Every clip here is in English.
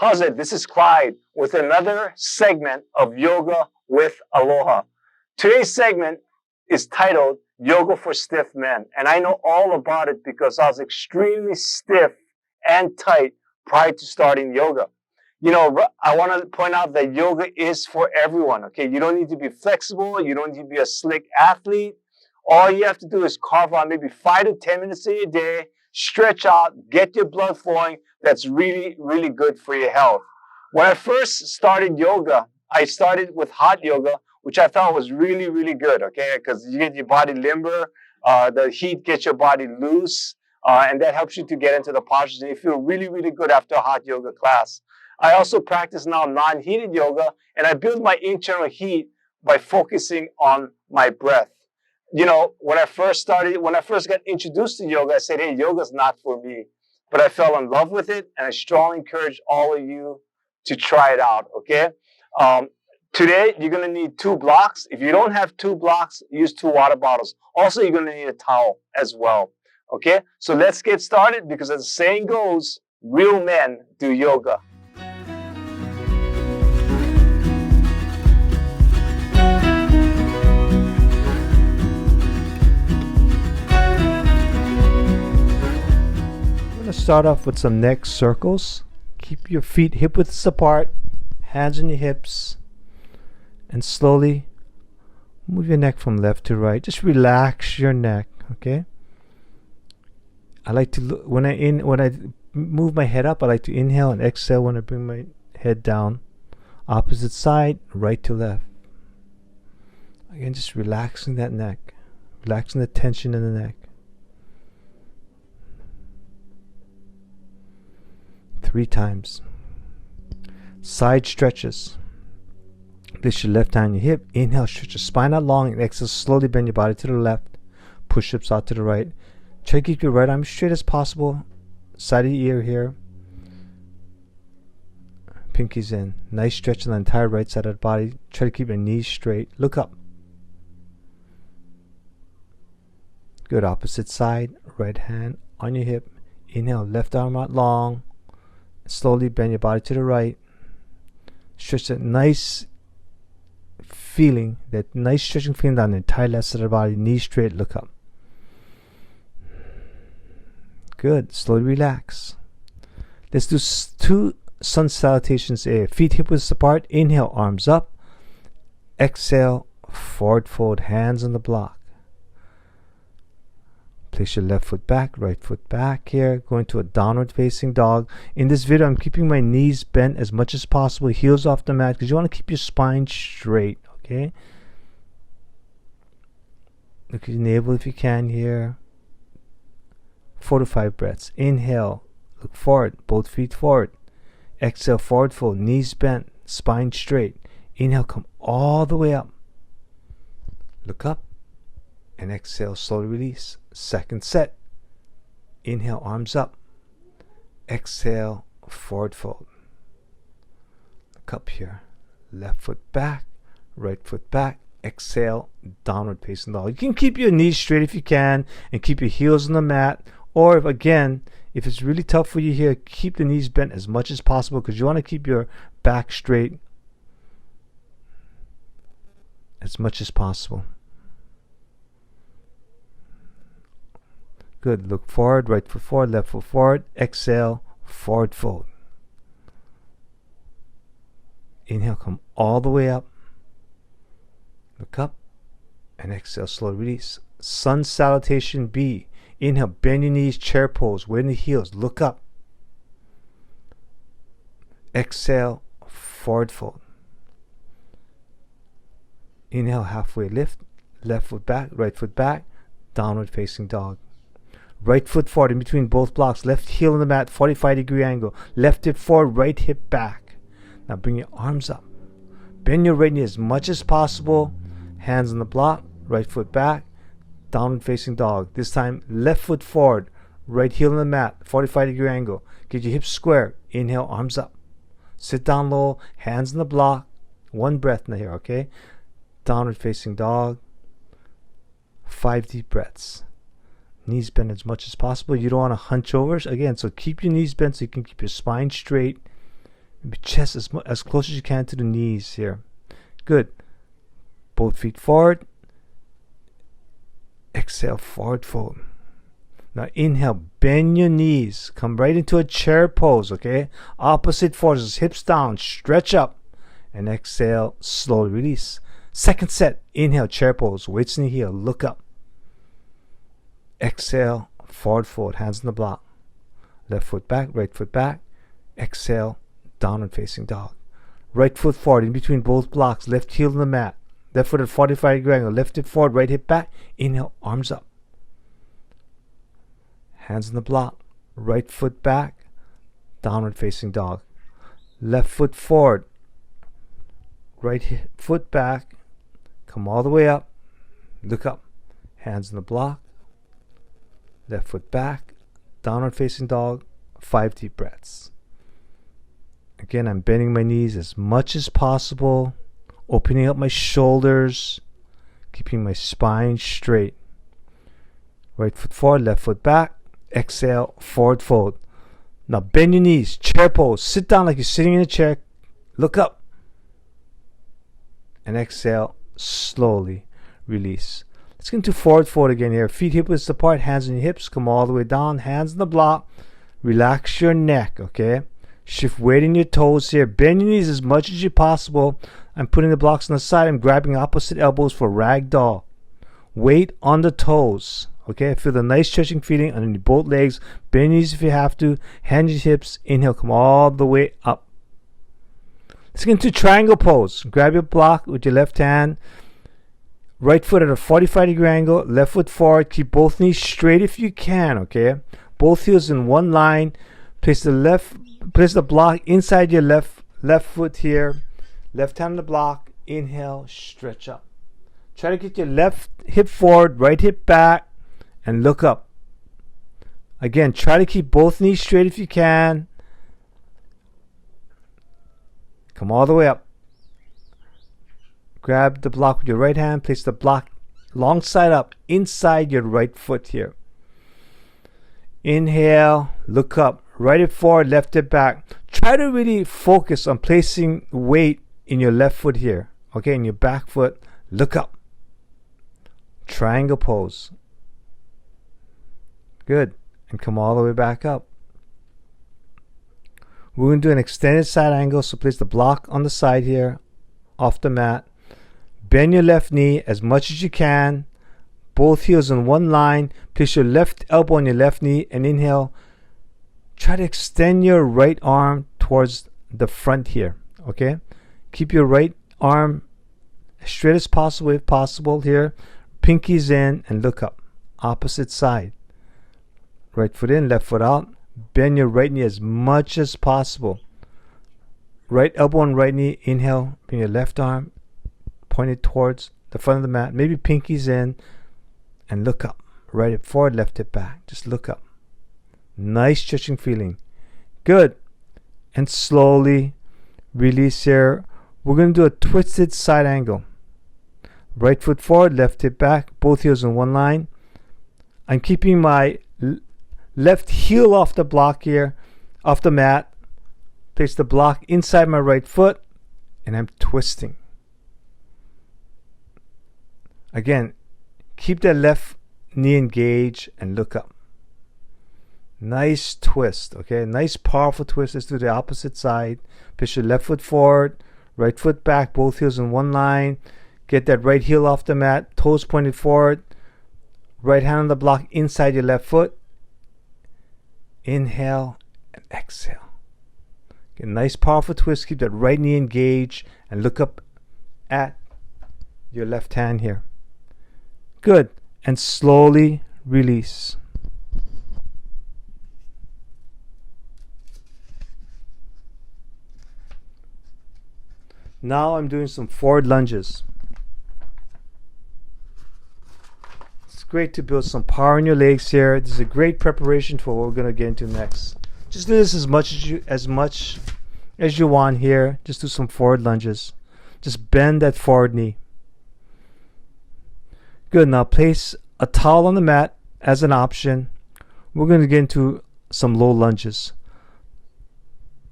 How's it? This is Clyde with another segment of Yoga with Aloha. Today's segment is titled Yoga for Stiff Men. And I know all about it because I was extremely stiff and tight prior to starting yoga. You know, I want to point out that yoga is for everyone, okay? You don't need to be flexible. You don't need to be a slick athlete. All you have to do is carve out maybe 5 to 10 minutes a day, stretch out, get your blood flowing. That's really, really good for your health. When I first started yoga, I started with hot yoga, which I thought was really, really good, okay? Because you get your body limber, the heat gets your body loose, and that helps you to get into the postures, and you feel really, really good after a hot yoga class. I also practice now non-heated yoga, and I build my internal heat by focusing on my breath. You know, when I first got introduced to yoga, I said, hey, yoga's not for me. But I fell in love with it, and I strongly encourage all of you to try it out, okay? Today, you're going to need 2 blocks. If you don't have 2 blocks, use 2 water bottles. Also, you're going to need a towel as well, okay? So let's get started because as the saying goes, real men do yoga. Start off with some neck circles. Keep your feet hip widths apart, hands on your hips, and slowly move your neck from left to right. Just relax your neck, okay? I like to look when I move my head up, I like to inhale and exhale when I bring my head down. Opposite side, right to left. Again, just relaxing that neck, relaxing the tension in the neck. 3 times. Side stretches. Place your left hand on your hip. Inhale, stretch your spine out long, and exhale, slowly bend your body to the left. Push-ups out to the right. Try to keep your right arm straight as possible. Side of your ear here. Pinkies in. Nice stretch on the entire right side of the body. Try to keep your knees straight. Look up. Good. Opposite side. Right hand on your hip. Inhale, left arm out long. Slowly bend your body to the right. Stretch that nice feeling, that nice stretching feeling down the entire left side of the body. Knees straight, look up. Good. Slowly relax. Let's do 2 sun salutations here. Feet hip widths apart. Inhale, arms up. Exhale, forward fold, hands on the block. Place your left foot back, right foot back here. Go into a downward facing dog. In this video, I'm keeping my knees bent as much as possible. Heels off the mat because you want to keep your spine straight, okay? Look at your navel if you can here. 4 to 5 breaths. Inhale, look forward, both feet forward. Exhale, forward fold, knees bent, spine straight. Inhale, come all the way up. Look up. And exhale, slowly release. Second set. Inhale, arms up. Exhale, forward fold. Look up here. Left foot back, right foot back. Exhale, downward facing dog. You can keep your knees straight if you can and keep your heels on the mat. Or if it's really tough for you here, keep the knees bent as much as possible because you want to keep your back straight as much as possible. Good. Look forward, right foot forward, left foot forward. Exhale, forward fold. Inhale, come all the way up. Look up. And exhale, slow release. Sun salutation B. Inhale, bend your knees, chair pose, weight in the heels. Look up. Exhale, forward fold. Inhale, halfway lift. Left foot back, right foot back. Downward facing dog. Right foot forward in between both blocks. Left heel on the mat, 45-degree angle. Left hip forward, right hip back. Now bring your arms up. Bend your right knee as much as possible. Hands on the block. Right foot back. Downward facing dog. This time, left foot forward. Right heel on the mat, 45-degree angle. Get your hips square. Inhale, arms up. Sit down low. Hands on the block. 1 breath in here, okay? Downward facing dog. 5 deep breaths. Knees bent as much as possible. You don't want to hunch over again, so keep your knees bent so you can keep your spine straight Maybe chest as close as you can to the knees here. Good. Both feet forward. Exhale, forward fold. Now inhale, bend your knees. Come right into a chair pose, okay? Opposite forces, hips down, stretch up. And exhale, slowly release. Second set, inhale, chair pose, weights in the heel, look up. Exhale, forward fold, hands on the block. Left foot back, right foot back. Exhale, downward facing dog. Right foot forward in between both blocks, left heel on the mat. Left foot at 45-degree angle, left hip forward, right hip back. Inhale, arms up. Hands on the block, right foot back, downward facing dog. Left foot forward, right foot back, come all the way up, look up. Hands on the block, left foot back, downward facing dog, 5 deep breaths. Again, I'm bending my knees as much as possible, opening up my shoulders, keeping my spine straight. Right foot forward, left foot back. Exhale, forward fold. Now bend your knees, chair pose. Sit down like you're sitting in a chair. Look up. And exhale, slowly release. Let's get into forward fold again here. Feet hip width apart, hands on your hips. Come all the way down, hands on the block. Relax your neck, okay? Shift weight in your toes here. Bend your knees as much as you possible. I'm putting the blocks on the side. I'm grabbing opposite elbows for ragdoll. Weight on the toes. Okay, feel the nice stretching feeling underneath both legs. Bend your knees if you have to. Hand your hips. Inhale, come all the way up. Let's get into triangle pose. Grab your block with your left hand. Right foot at a 45-degree angle. Left foot forward. Keep both knees straight if you can. Okay, both heels in one line. Place the block inside your left foot here. Left hand on the block. Inhale, stretch up. Try to get your left hip forward, right hip back, and look up. Again, try to keep both knees straight if you can. Come all the way up. Grab the block with your right hand. Place the block long side up inside your right foot here. Inhale, look up. Right hip forward, left hip back. Try to really focus on placing weight in your left foot here. Okay, in your back foot. Look up. Triangle pose. Good. And come all the way back up. We're going to do an extended side angle. So place the block on the side here, off the mat. Bend your left knee as much as you can. Both heels in one line. Place your left elbow on your left knee and inhale. Try to extend your right arm towards the front here. Okay? Keep your right arm as straight as possible if possible here. Pinkies in and look up. Opposite side. Right foot in, left foot out. Bend your right knee as much as possible. Right elbow on right knee. Inhale. Bring your left arm pointed towards the front of the mat. Maybe pinkies in and look up. Right hip forward, left hip back. Just look up. Nice stretching feeling. Good. And slowly release here. We're going to do a twisted side angle. Right foot forward, left hip back. Both heels in one line. I'm keeping my left heel off the block here, off the mat. Place the block inside my right foot, and I'm twisting. Again, keep that left knee engaged and look up. Nice twist, okay? Nice powerful twist. Let's do the opposite side. Push your left foot forward, right foot back, both heels in one line. Get that right heel off the mat, toes pointed forward. Right hand on the block inside your left foot. Inhale and exhale. Get a nice powerful twist. Keep that right knee engaged and look up at your left hand here. Good. And slowly release. Now I'm doing some forward lunges. It's great to build some power in your legs here. This is a great preparation for what we're going to get into next. Just do this as much as you want here. Just do some forward lunges. Just bend that forward knee. Good. Now place a towel on the mat as an option. We're going to get into some low lunges.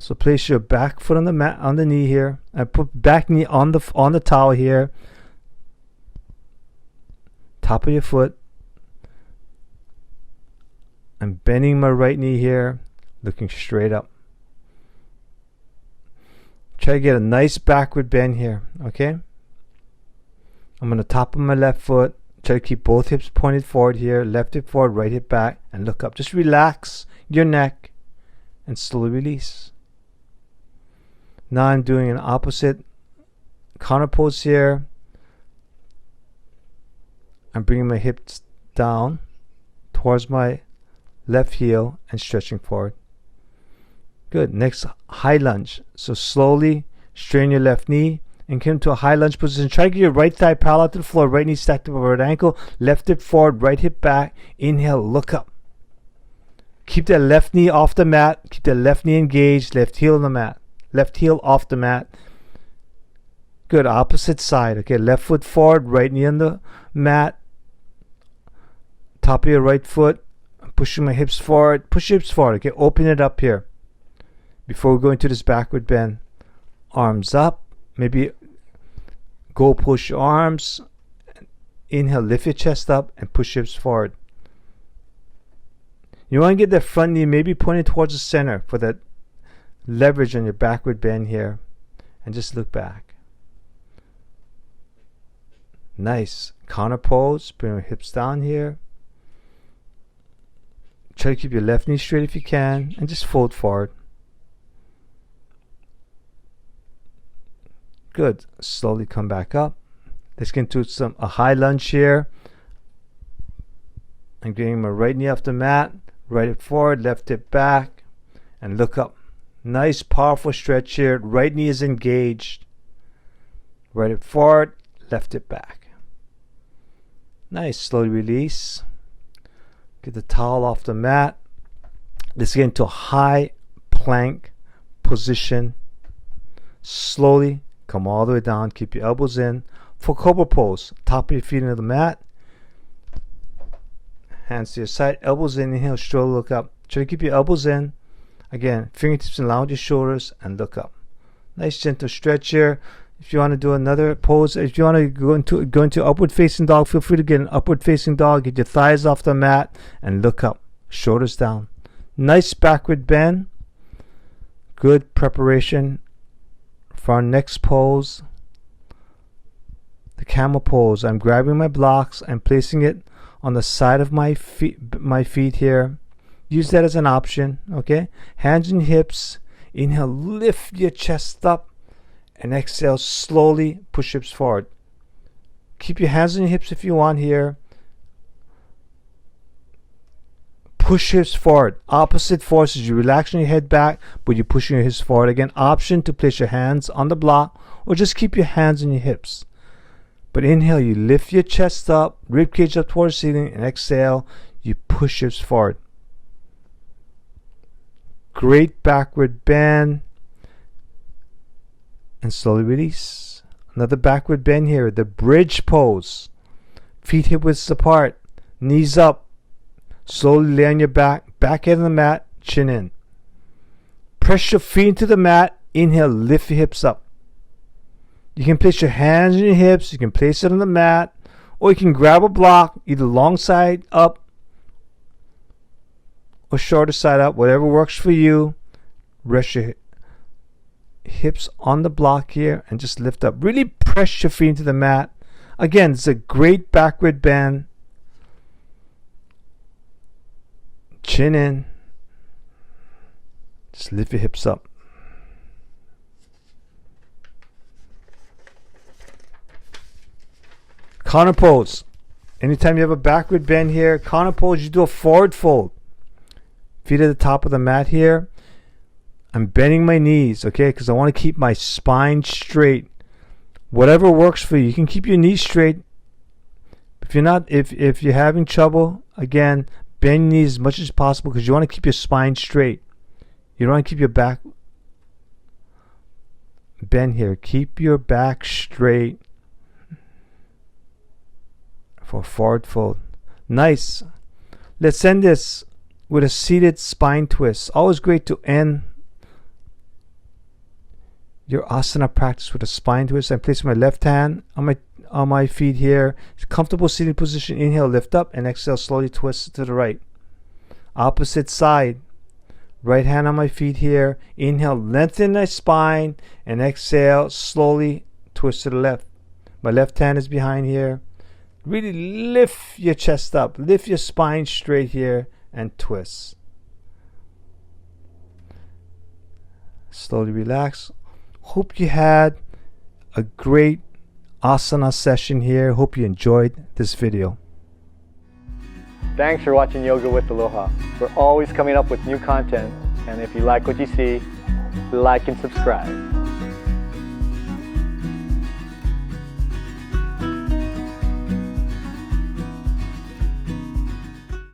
So place your back foot on the mat, on the knee here, and put back knee on the towel here. Top of your foot. I'm bending my right knee here, looking straight up. Try to get a nice backward bend here, okay? I'm on the top of my left foot. Try to keep both hips pointed forward here. Left hip forward, right hip back, and look up. Just relax your neck and slowly release. Now I'm doing an opposite counter pose here. I'm bringing my hips down towards my left heel and stretching forward. Good. Next, high lunge. So slowly straighten your left knee and come to a high lunge position. Try to get your right thigh parallel to the floor, right knee stacked over right ankle, left hip forward, right hip back. Inhale, look up. Keep that left knee off the mat. Keep that left knee engaged, left heel on the mat. Left heel off the mat. Good. Opposite side. Okay. Left foot forward, right knee on the mat. Top of your right foot. I'm pushing my hips forward. Push your hips forward. Okay. Open it up here. Before we go into this backward bend. Arms up. Maybe go push your arms. Inhale. Lift your chest up and push your hips forward. You want to get the front knee maybe pointed towards the center for that leverage on your backward bend here, and just look back. Nice. Counter pose. Bring your hips down here. Try to keep your left knee straight if you can, and just fold forward. Good. Slowly come back up. Let's get into a high lunge here. I'm getting my right knee off the mat, right hip forward, left hip back, and look up. Nice, powerful stretch here. Right knee is engaged. Right hip forward, left hip back. Nice. Slowly release. Get the towel off the mat. Let's get into a high plank position. Slowly come all the way down. Keep your elbows in. For cobra pose, top of your feet into the mat. Hands to your side, elbows in. Inhale, stroll, look up. Try to keep your elbows in. Again, fingertips in line with your shoulders and look up. Nice gentle stretch here. If you want to do another pose, if you want to go into upward facing dog, feel free to get an upward facing dog. Get your thighs off the mat and look up. Shoulders down. Nice backward bend. Good preparation for our next pose. The camel pose. I'm grabbing my blocks. I'm placing it on the side of my feet here. Use that as an option, okay? Hands and hips. Inhale, lift your chest up. And exhale, slowly push hips forward. Keep your hands on your hips if you want here. Push hips forward. Opposite forces. You're relaxing your head back, but you're pushing your hips forward. Again, option to place your hands on the block or just keep your hands on your hips. But inhale, you lift your chest up, rib cage up towards the ceiling, and exhale, you push hips forward. Great backward bend. And slowly release. Another backward bend here. The bridge pose. Feet hip widths apart. Knees up. Slowly lay on your back. Back head on the mat. Chin in. Press your feet into the mat. Inhale. Lift your hips up. You can place your hands on your hips. You can place it on the mat. Or you can grab a block. Either long side up. Or shorter side up. Whatever works for you. Rest your hips on the block here and just lift up. Really press your feet into the mat. Again, it's a great backward bend. Chin in. Just lift your hips up. Counter pose. Anytime you have a backward bend here, counter pose, you do a forward fold. Feet at the top of the mat here. I'm bending my knees, okay, because I want to keep my spine straight. Whatever works for you. You can keep your knees straight. If you're having trouble, again, bend your knees as much as possible because you want to keep your spine straight. You don't want to keep your back bend here. Keep your back straight for a forward fold. Nice. Let's end this with a seated spine twist. Always great to end your asana practice with a spine twist. I'm placing my left hand on my feet here. Comfortable seating position. Inhale, lift up, and exhale, slowly twist to the right. Opposite side. Right hand on my feet here. Inhale, lengthen my spine, and exhale, slowly twist to the left. My left hand is behind here. Really lift your chest up. Lift your spine straight here and twist. Slowly relax. Hope you had a great asana session here. Hope you enjoyed this video. Thanks for watching Yoga with Aloha. We're always coming up with new content, and if you like what you see, like and subscribe.